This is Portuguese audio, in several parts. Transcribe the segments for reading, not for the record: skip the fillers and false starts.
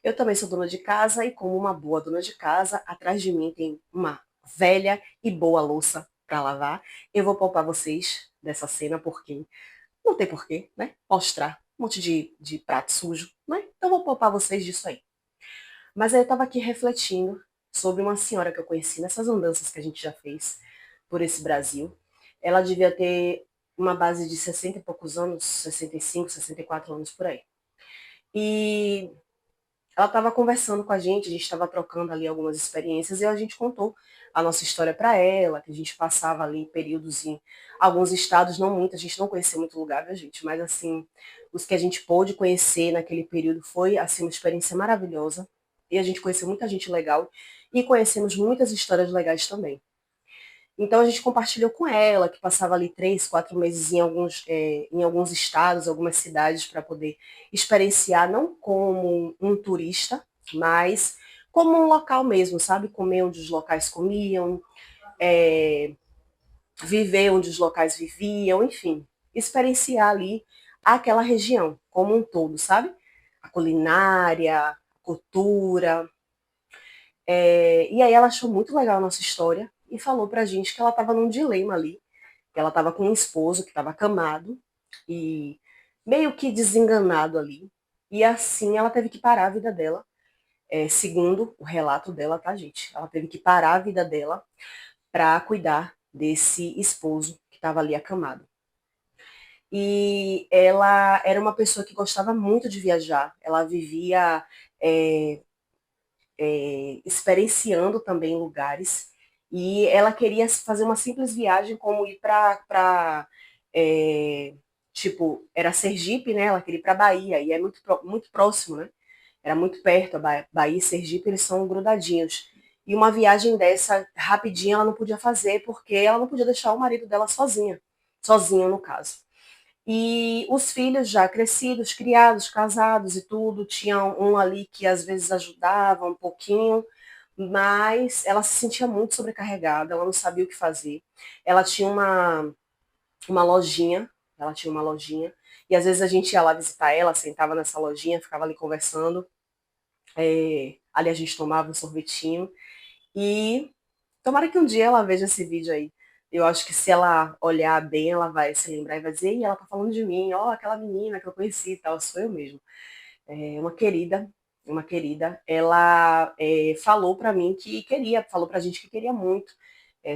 Eu também sou dona de casa e, como uma boa dona de casa, atrás de mim tem uma velha e boa louça para lavar. Eu vou poupar vocês dessa cena porque não tem porquê, né? Mostrar um monte de prato sujo, né? Então vou poupar vocês disso aí. Mas aí eu tava aqui refletindo sobre uma senhora que eu conheci nessas andanças que a gente já fez por esse Brasil. Ela devia ter uma base de 60 e poucos anos, 65, 64 anos por aí. E ela estava conversando com a gente estava trocando ali algumas experiências e a gente contou a nossa história para ela, que a gente passava ali períodos em alguns estados, não muito, a gente não conhecia muito lugar, viu, gente? Mas assim, os que a gente pôde conhecer naquele período foi assim uma experiência maravilhosa. E a gente conheceu muita gente legal e conhecemos muitas histórias legais também. Então a gente compartilhou com ela, que passava ali 3, 4 meses em alguns estados, algumas cidades, para poder experienciar, não como um turista, mas como um local mesmo, sabe? Comer onde os locais comiam, é, viver onde os locais viviam, enfim, experienciar ali aquela região como um todo, sabe? A culinária, a cultura. E aí ela achou muito legal a nossa história e falou pra gente que ela estava num dilema ali, que ela estava com um esposo que estava acamado e meio que desenganado ali. E assim ela teve que parar a vida dela, segundo o relato dela, tá, gente? Ela teve que parar a vida dela para cuidar desse esposo que estava ali acamado. E ela era uma pessoa que gostava muito de viajar. Ela vivia é, experienciando também lugares. E ela queria fazer uma simples viagem, como ir para tipo, era Sergipe, né? Ela queria ir para Bahia, e é muito próximo, né? Era muito perto, a Bahia e Sergipe, eles são grudadinhos. E uma viagem dessa, rapidinha, ela não podia fazer, porque ela não podia deixar o marido dela sozinha. Sozinho, no caso. E os filhos já crescidos, criados, casados e tudo, tinha um ali que às vezes ajudava um pouquinho, mas ela se sentia muito sobrecarregada, ela não sabia o que fazer. Ela tinha uma lojinha, ela tinha uma lojinha, e às vezes a gente ia lá visitar ela, sentava nessa lojinha, ficava ali conversando, ali a gente tomava um sorvetinho, e tomara que um dia ela veja esse vídeo aí. Eu acho que se ela olhar bem, ela vai se lembrar e vai dizer, ela tá falando de mim, ó, aquela menina que eu conheci e tal, sou eu mesmo. É uma querida, ela falou pra mim que queria, falou pra gente que queria muito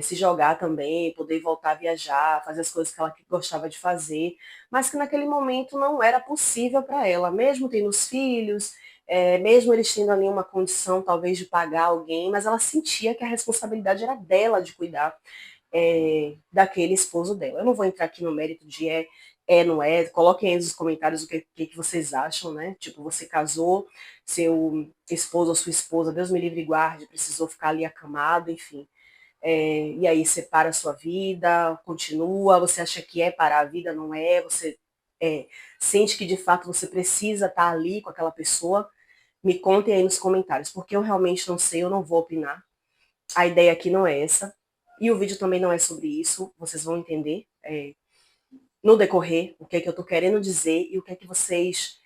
se jogar também, poder voltar a viajar, fazer as coisas que ela gostava de fazer, mas que naquele momento não era possível para ela, mesmo tendo os filhos, mesmo eles tendo ali uma condição talvez de pagar alguém, mas ela sentia que a responsabilidade era dela de cuidar daquele esposo dela. Eu não vou entrar aqui no mérito de não é. Coloquem aí nos comentários o que vocês acham, né? Tipo, você casou, seu esposo ou sua esposa, Deus me livre e guarde, precisou ficar ali acamado, enfim. E aí separa a sua vida, continua, você acha que é parar a vida, não é, você é, sente que de fato você precisa estar ali com aquela pessoa, me contem aí nos comentários, porque eu realmente não sei, eu não vou opinar. A ideia aqui não é essa. E o vídeo também não é sobre isso, vocês vão entender no decorrer o que é que eu tô querendo dizer e o que é que vocês,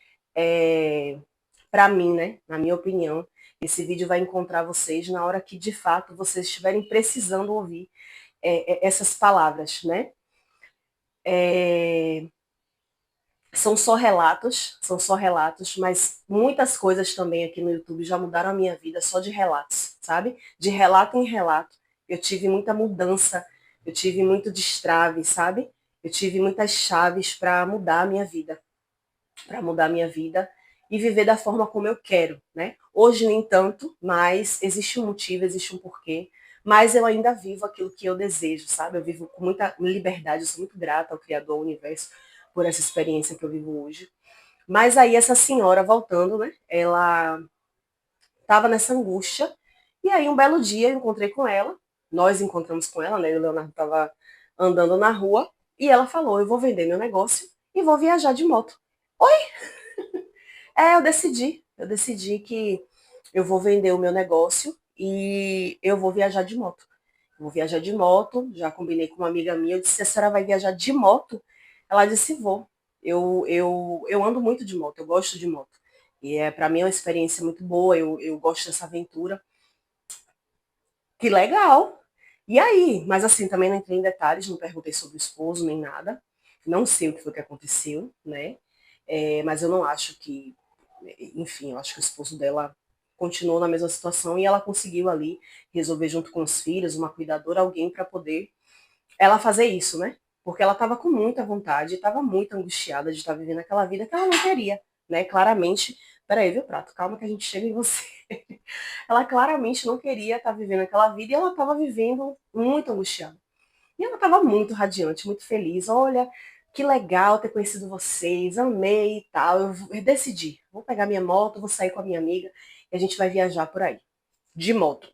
para mim, né, na minha opinião, esse vídeo vai encontrar vocês na hora que de fato vocês estiverem precisando ouvir essas palavras, né? É, são só relatos, mas muitas coisas também aqui no YouTube já mudaram a minha vida só de relatos, sabe? De relato em relato. Eu tive muita mudança, eu tive muito destrave, sabe? Eu tive muitas chaves para mudar a minha vida, para mudar a minha vida e viver da forma como eu quero, né? Hoje nem tanto, mas existe um motivo, existe um porquê, mas eu ainda vivo aquilo que eu desejo, sabe? Eu vivo com muita liberdade, eu sou muito grata ao Criador, ao Universo, por essa experiência que eu vivo hoje. Mas aí essa senhora, voltando, né? Ela estava nessa angústia, e aí um belo dia eu encontrei com ela, nós encontramos com ela, né? O Leonardo estava andando na rua, e ela falou, eu vou vender meu negócio e vou viajar de moto. Eu decidi que eu vou vender o meu negócio e eu vou viajar de moto. Vou viajar de moto, já combinei com uma amiga minha, eu disse, a senhora vai viajar de moto? Ela disse, vou. Eu ando muito de moto, eu gosto de moto. E para mim é uma experiência muito boa, eu gosto dessa aventura. Que legal! E aí? Mas assim, também não entrei em detalhes, não perguntei sobre o esposo nem nada. Não sei o que foi que aconteceu, né? Mas eu não acho que, enfim, eu acho que o esposo dela continuou na mesma situação e ela conseguiu ali resolver junto com os filhos, uma cuidadora, alguém para poder ela fazer isso, né? Porque ela estava com muita vontade, estava muito angustiada de estar vivendo aquela vida que ela não queria, né? Claramente, peraí, viu, Prato? Calma que a gente chega em você. Ela claramente não queria estar vivendo aquela vida e ela estava vivendo muito angustiada. E ela estava muito radiante, muito feliz. Olha, que legal ter conhecido vocês, amei e tal. Eu decidi, vou pegar minha moto, vou sair com a minha amiga e a gente vai viajar por aí, de moto.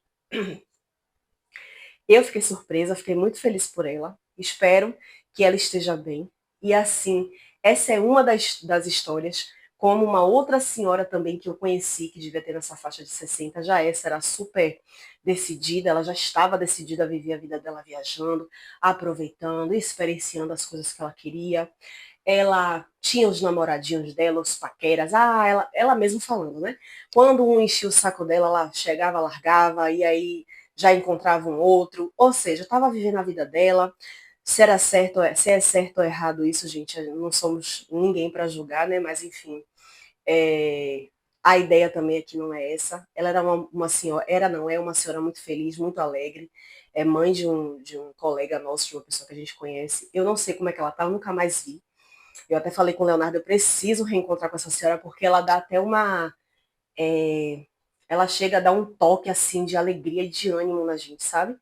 Eu fiquei surpresa, fiquei muito feliz por ela. Espero que ela esteja bem. E assim, essa é uma das histórias, como uma outra senhora também que eu conheci, que devia ter nessa faixa de 60, já essa era super decidida, ela já estava decidida a viver a vida dela viajando, aproveitando, experienciando as coisas que ela queria. Ela tinha os namoradinhos dela, os paqueras, ela mesma falando, né? Quando um enchia o saco dela, ela chegava, largava, e aí já encontrava um outro, ou seja, estava vivendo a vida dela. Se era certo, se é certo ou errado isso, gente, não somos ninguém para julgar, né? Mas enfim, é, a ideia também aqui não é essa. Ela era uma senhora, era não, é uma senhora muito feliz, muito alegre. É mãe de um colega nosso, de uma pessoa que a gente conhece. Eu não sei como é que ela tá, eu nunca mais vi. Eu até falei com o Leonardo, eu preciso reencontrar com essa senhora, porque ela dá até uma. é, Ela chega a dar um toque assim de alegria e de ânimo na gente, sabe?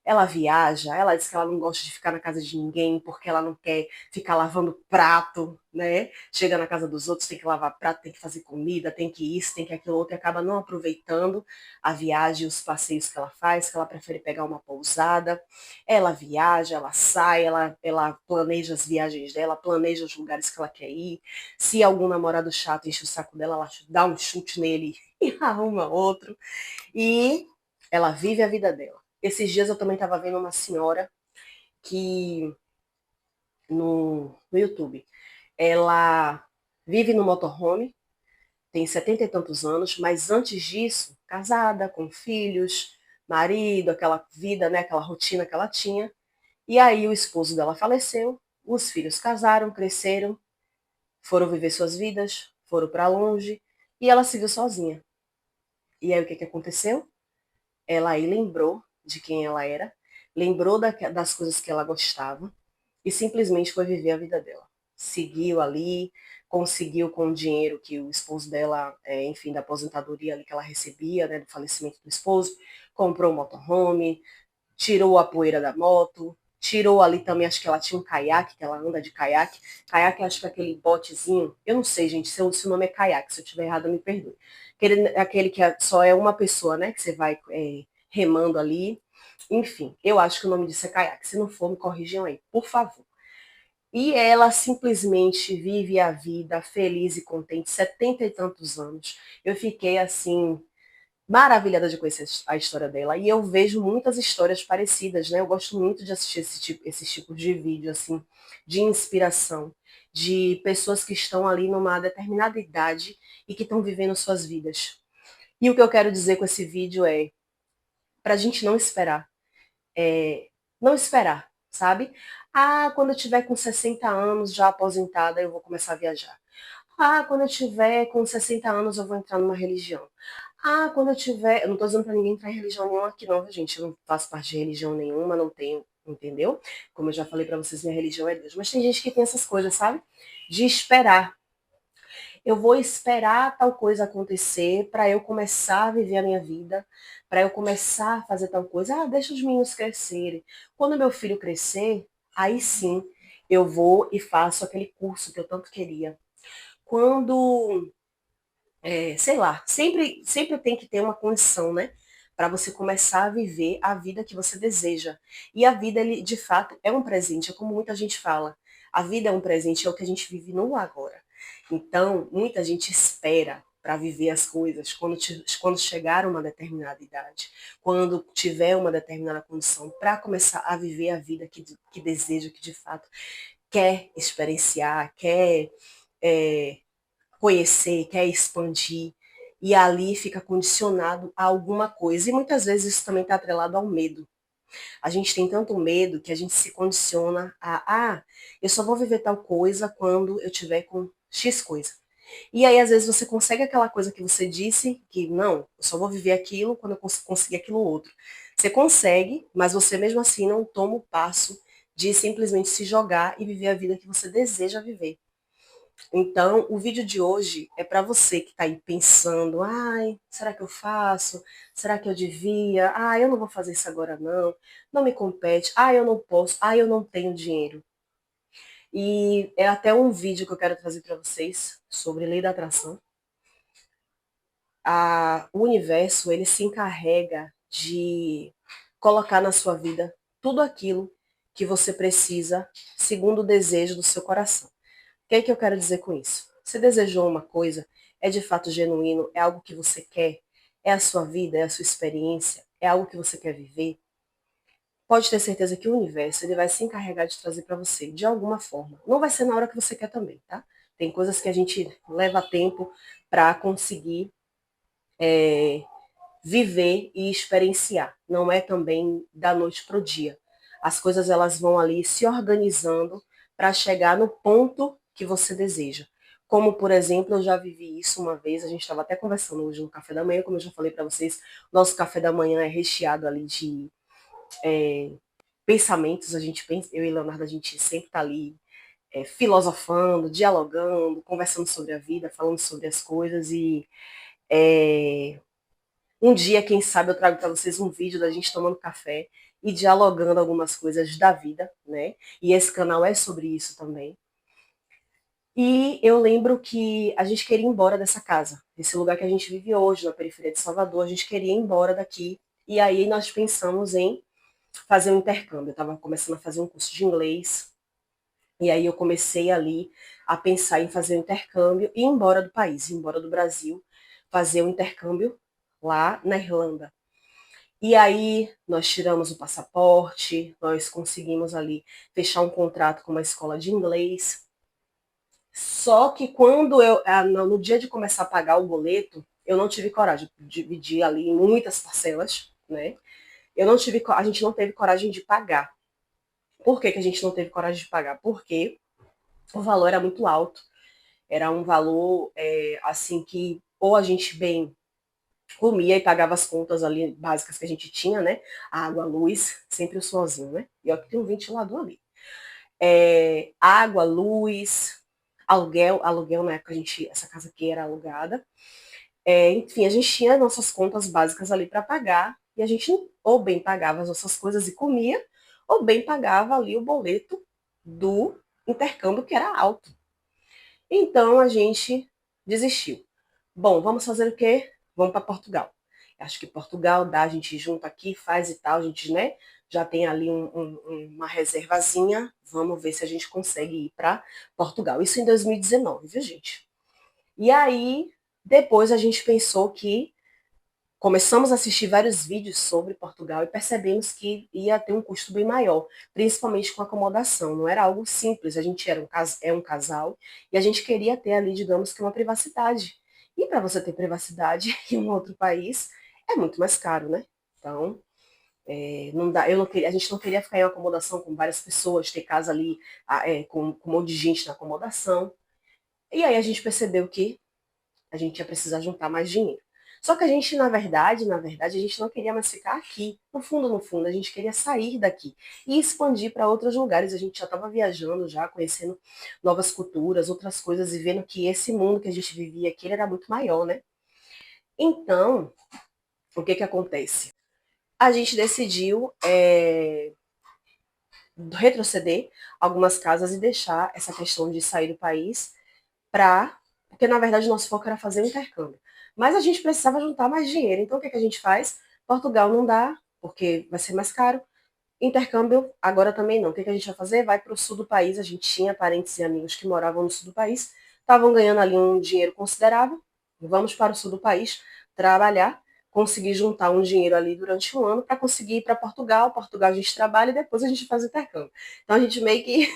Ela viaja, ela diz que ela não gosta de ficar na casa de ninguém porque ela não quer ficar lavando prato, né? Chega na casa dos outros, tem que lavar prato, tem que fazer comida, tem que isso, tem que aquilo outro, e acaba não aproveitando a viagem, os passeios que ela faz, que ela prefere pegar uma pousada. Ela viaja, ela sai, ela planeja as viagens dela, planeja os lugares que ela quer ir. Se algum namorado chato enche o saco dela, ela dá um chute nele e arruma outro. E ela vive a vida dela. Esses dias eu também estava vendo uma senhora que no YouTube, ela vive no motorhome, tem 70 e tantos anos, mas antes disso, casada, com filhos, marido, aquela vida, né, aquela rotina que ela tinha. E aí o esposo dela faleceu, os filhos casaram, cresceram, foram viver suas vidas, foram para longe e ela se viu sozinha. E aí o que, que aconteceu? Ela aí lembrou de quem ela era, lembrou das coisas que ela gostava e simplesmente foi viver a vida dela. Seguiu ali, conseguiu com o dinheiro que o esposo dela, enfim, da aposentadoria ali que ela recebia, né, do falecimento do esposo, comprou um motorhome, tirou a poeira da moto, tirou ali também, acho que ela tinha um caiaque, que ela anda de caiaque. Caiaque, acho que é aquele botezinho, eu não sei, gente, se o nome é caiaque, se eu estiver errado, me perdoe. Aquele que só é uma pessoa, né, que você vai remando ali. Enfim, eu acho que o nome disso é caiaque. Se não for, me corrijam aí, por favor. E ela simplesmente vive a vida feliz e contente, 70 e tantos anos. Eu fiquei assim, maravilhada de conhecer a história dela. E eu vejo muitas histórias parecidas, né? Eu gosto muito de assistir esses tipos de vídeo, assim, de inspiração, de pessoas que estão ali numa determinada idade e que estão vivendo suas vidas. E o que eu quero dizer com esse vídeo é para a gente não esperar. Não esperar, sabe? Ah, quando eu tiver com 60 anos já aposentada, eu vou começar a viajar. Ah, quando eu tiver com 60 anos, eu vou entrar numa religião. Ah, quando eu tiver. Eu não tô dizendo pra ninguém entrar em religião nenhuma aqui, não, gente. Eu não faço parte de religião nenhuma, não tenho, entendeu? Como eu já falei pra vocês, minha religião é Deus. Mas tem gente que tem essas coisas, sabe? De esperar. Eu vou esperar tal coisa acontecer para eu começar a viver a minha vida, para eu começar a fazer tal coisa. Ah, deixa os meninos crescerem. Quando meu filho crescer, aí sim eu vou e faço aquele curso que eu tanto queria. Quando sei lá, sempre tem que ter uma condição, né? Para você começar a viver a vida que você deseja. E a vida, ele, de fato, é um presente, é como muita gente fala. A vida é um presente, é o que a gente vive no agora. Então, muita gente espera para viver as coisas quando chegar a uma determinada idade, quando tiver uma determinada condição, para começar a viver a vida que deseja, que de fato quer experienciar, quer é, conhecer, quer expandir, e ali fica condicionado a alguma coisa. E muitas vezes isso também está atrelado ao medo. A gente tem tanto medo que a gente se condiciona eu só vou viver tal coisa quando eu tiver com X coisa. E aí, às vezes, você consegue aquela coisa que você disse, que não, eu só vou viver aquilo quando eu conseguir aquilo outro. Você consegue, mas você mesmo assim não toma o passo de simplesmente se jogar e viver a vida que você deseja viver. Então, o vídeo de hoje é para você que está aí pensando, ai, será que eu faço? Será que eu devia? Ah, eu não vou fazer isso agora não. Não me compete. Ah, eu não posso. Ah, eu não tenho dinheiro. E é até um vídeo que eu quero trazer para vocês sobre lei da atração. O universo, ele se encarrega de colocar na sua vida tudo aquilo que você precisa, segundo o desejo do seu coração. O que é que eu quero dizer com isso? Você desejou uma coisa, é de fato genuíno, é algo que você quer, é a sua vida, é a sua experiência, é algo que você quer viver, pode ter certeza que o universo ele vai se encarregar de trazer para você de alguma forma. Não vai ser na hora que você quer também, tá? Tem coisas que a gente leva tempo para conseguir viver e experienciar. Não é também da noite para o dia. As coisas elas vão ali se organizando para chegar no ponto que você deseja. Como, por exemplo, eu já vivi isso uma vez, a gente estava até conversando hoje no café da manhã, como eu já falei para vocês, nosso café da manhã é recheado ali de pensamentos, a gente pensa, eu e Leonardo, a gente sempre está ali filosofando, dialogando, conversando sobre a vida, falando sobre as coisas e é, um dia, quem sabe, eu trago para vocês um vídeo da gente tomando café e dialogando algumas coisas da vida, né? E esse canal é sobre isso também. E eu lembro que a gente queria ir embora dessa casa, desse lugar que a gente vive hoje, na periferia de Salvador, a gente queria ir embora daqui. E aí nós pensamos em fazer um intercâmbio. Eu estava começando a fazer um curso de inglês, e aí eu comecei ali a pensar em fazer um intercâmbio e ir embora do país, ir embora do Brasil, fazer um intercâmbio lá na Irlanda. E aí nós tiramos o passaporte, nós conseguimos ali fechar um contrato com uma escola de inglês. Só que quando no dia de começar a pagar o boleto, eu não tive coragem de dividir ali em muitas parcelas, né? A gente não teve coragem de pagar. Por que, que a gente não teve coragem de pagar? Porque o valor era muito alto. Era um valor assim que ou a gente bem comia e pagava as contas ali básicas que a gente tinha, né? Água, luz, sempre o sozinho, né? E ó que tem um ventilador ali. Água, luz, aluguel na época essa casa aqui era alugada. Enfim, a gente tinha nossas contas básicas ali para pagar e a gente ou bem pagava as nossas coisas e comia, ou bem pagava ali o boleto do intercâmbio que era alto. Então a gente desistiu. Bom, vamos fazer o quê? Vamos para Portugal. Acho que Portugal dá, a gente junta aqui, faz e tal, a gente, né, já tem ali uma reservazinha. Vamos ver se a gente consegue ir para Portugal. Isso em 2019, viu, gente? E aí, depois a gente pensou que começamos a assistir vários vídeos sobre Portugal e percebemos que ia ter um custo bem maior, principalmente com acomodação. Não era algo simples, a gente é um casal e a gente queria ter ali, digamos que uma privacidade. E para você ter privacidade em um outro país é muito mais caro, né? Então, não dá, a gente não queria ficar em uma acomodação com várias pessoas, ter casa ali com um monte de gente na acomodação. E aí a gente percebeu que a gente ia precisar juntar mais dinheiro. Só que a gente, na verdade, a gente não queria mais ficar aqui. No fundo, a gente queria sair daqui e expandir para outros lugares. A gente já estava viajando, já conhecendo novas culturas, outras coisas e vendo que esse mundo que a gente vivia aqui ele era muito maior, né? Então, o que que acontece? A gente decidiu retroceder algumas casas e deixar essa questão de sair do país para. Porque na verdade o nosso foco era fazer o intercâmbio. Mas a gente precisava juntar mais dinheiro. Então o que, que a gente faz? Portugal não dá, porque vai ser mais caro. Intercâmbio agora também não. O que, que a gente vai fazer? Vai para o sul do país. A gente tinha parentes e amigos que moravam no sul do país, estavam ganhando ali um dinheiro considerável. Vamos para o sul do país trabalhar conseguir juntar um dinheiro ali durante um ano para conseguir ir para Portugal. Portugal a gente trabalha e depois a gente faz intercâmbio. Então a gente meio que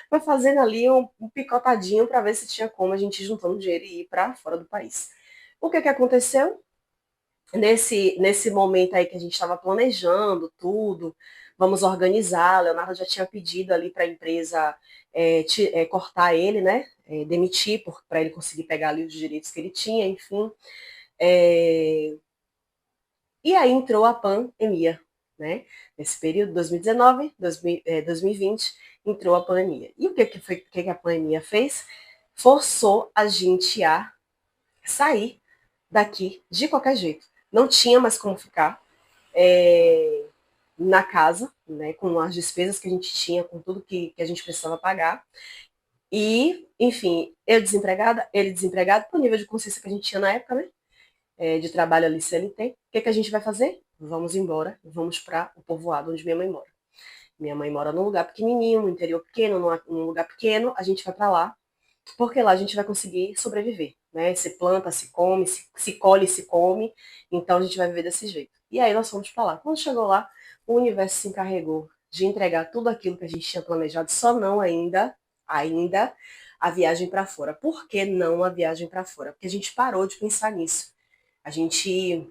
foi fazendo ali um picotadinho para ver se tinha como a gente ir juntando dinheiro e ir para fora do país. O que aconteceu? Nesse momento aí que a gente estava planejando tudo, vamos organizar, Leonardo já tinha pedido ali para a empresa cortar ele, né? Demitir para ele conseguir pegar ali os direitos que ele tinha, enfim. E aí entrou a pandemia, né? Nesse período, 2019, 2020, entrou a pandemia. E o que a pandemia fez? Forçou a gente a sair daqui de qualquer jeito. Não tinha mais como ficar na casa, né, com as despesas que a gente tinha, com tudo que a gente precisava pagar. E, enfim, eu desempregada, ele desempregado, por nível de consciência que a gente tinha na época, né? De trabalho ali CLT. O que a gente vai fazer? Vamos embora, vamos para o povoado onde minha mãe mora. Minha mãe mora num lugar pequenininho, no interior pequeno, num lugar pequeno, a gente vai para lá, porque lá a gente vai conseguir sobreviver, né? Se planta, se come, se colhe, se come, então a gente vai viver desse jeito. E aí nós fomos para lá. Quando chegou lá, o universo se encarregou de entregar tudo aquilo que a gente tinha planejado, só não ainda a viagem para fora. Por que não a viagem para fora? Porque a gente parou de pensar nisso. A gente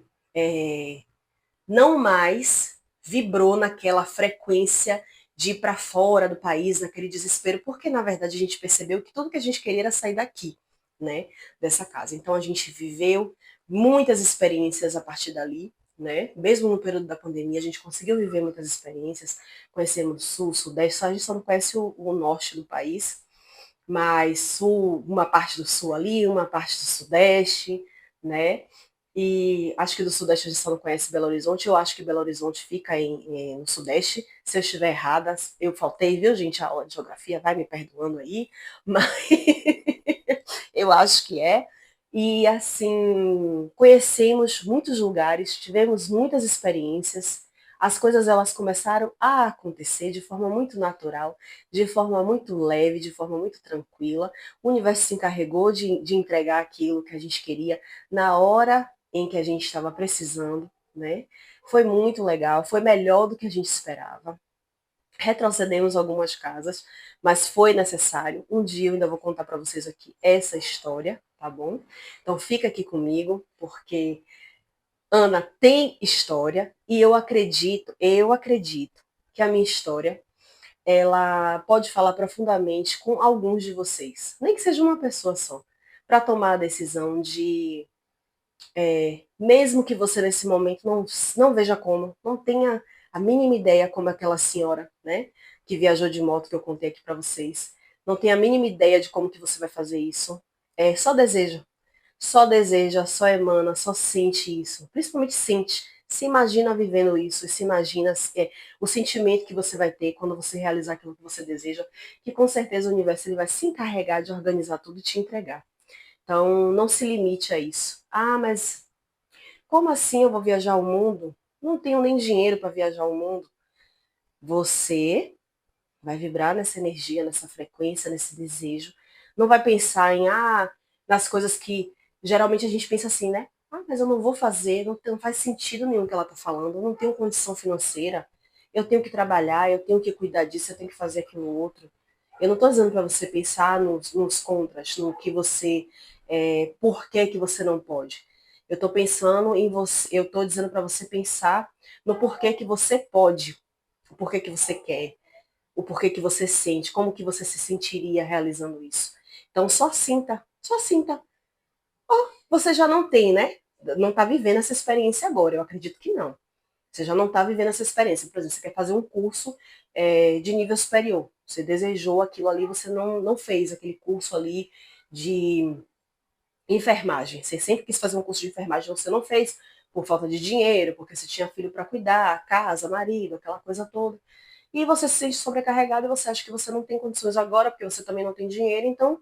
não mais vibrou naquela frequência de ir para fora do país, naquele desespero, porque na verdade a gente percebeu que tudo que a gente queria era sair daqui, né, dessa casa. Então a gente viveu muitas experiências a partir dali, né? Mesmo no período da pandemia, a gente conseguiu viver muitas experiências, conhecemos o sul, o sudeste, a gente só não conhece o norte do país, mas sul, uma parte do sul ali, uma parte do sudeste, né? E acho que do Sudeste a gente só não conhece Belo Horizonte. Eu acho que Belo Horizonte fica no Sudeste. Se eu estiver errada, eu faltei, viu, gente? A aula de geografia, vai me perdoando aí. Mas eu acho que é. E assim, conhecemos muitos lugares, tivemos muitas experiências. As coisas elas começaram a acontecer de forma muito natural, de forma muito leve, de forma muito tranquila. O universo se encarregou de entregar aquilo que a gente queria na hora em que a gente estava precisando, né? Foi muito legal, foi melhor do que a gente esperava. Retrocedemos algumas casas, mas foi necessário. Um dia eu ainda vou contar para vocês aqui essa história, tá bom? Então fica aqui comigo, porque Ana tem história e eu acredito que a minha história ela pode falar profundamente com alguns de vocês, nem que seja uma pessoa só, para tomar a decisão de mesmo que você nesse momento não veja como, não tenha a mínima ideia como aquela senhora, né, que viajou de moto que eu contei aqui para vocês, não tem a mínima ideia de como que você vai fazer isso, só deseja, só emana, só sente isso, principalmente sente, se imagina vivendo isso, se imagina o sentimento que você vai ter quando você realizar aquilo que você deseja, que com certeza o universo ele vai se encarregar de organizar tudo e te entregar. Então, não se limite a isso. Ah, mas como assim eu vou viajar o mundo? Não tenho nem dinheiro para viajar o mundo. Você vai vibrar nessa energia, nessa frequência, nesse desejo. Não vai pensar nas coisas que geralmente a gente pensa assim, né? Ah, mas eu não vou fazer, não faz sentido nenhum que ela está falando, eu não tenho condição financeira, eu tenho que trabalhar, eu tenho que cuidar disso, eu tenho que fazer aquilo outro. Eu não estou dizendo para você pensar nos contras, no que você, por que você não pode. Eu estou pensando em você, eu estou dizendo para você pensar no porquê que você pode, o porquê que você quer, o porquê que você sente, como que você se sentiria realizando isso. Então só sinta, só sinta. Você já não tem, né? Não está vivendo essa experiência agora, eu acredito que não. Você já não está vivendo essa experiência. Por exemplo, você quer fazer um curso de nível superior. Você desejou aquilo ali, você não fez aquele curso ali de enfermagem. Você sempre quis fazer um curso de enfermagem, você não fez por falta de dinheiro, porque você tinha filho para cuidar, casa, marido, aquela coisa toda. E você se sente sobrecarregado e você acha que você não tem condições agora, porque você também não tem dinheiro, então o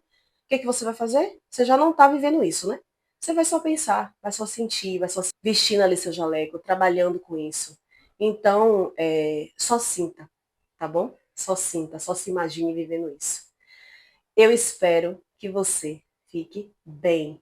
que você vai fazer? Você já não está vivendo isso, né? Você vai só pensar, vai só sentir, vai só vestindo ali seu jaleco, trabalhando com isso. Então, só sinta, tá bom? Só sinta, só se imagine vivendo isso. Eu espero que você fique bem,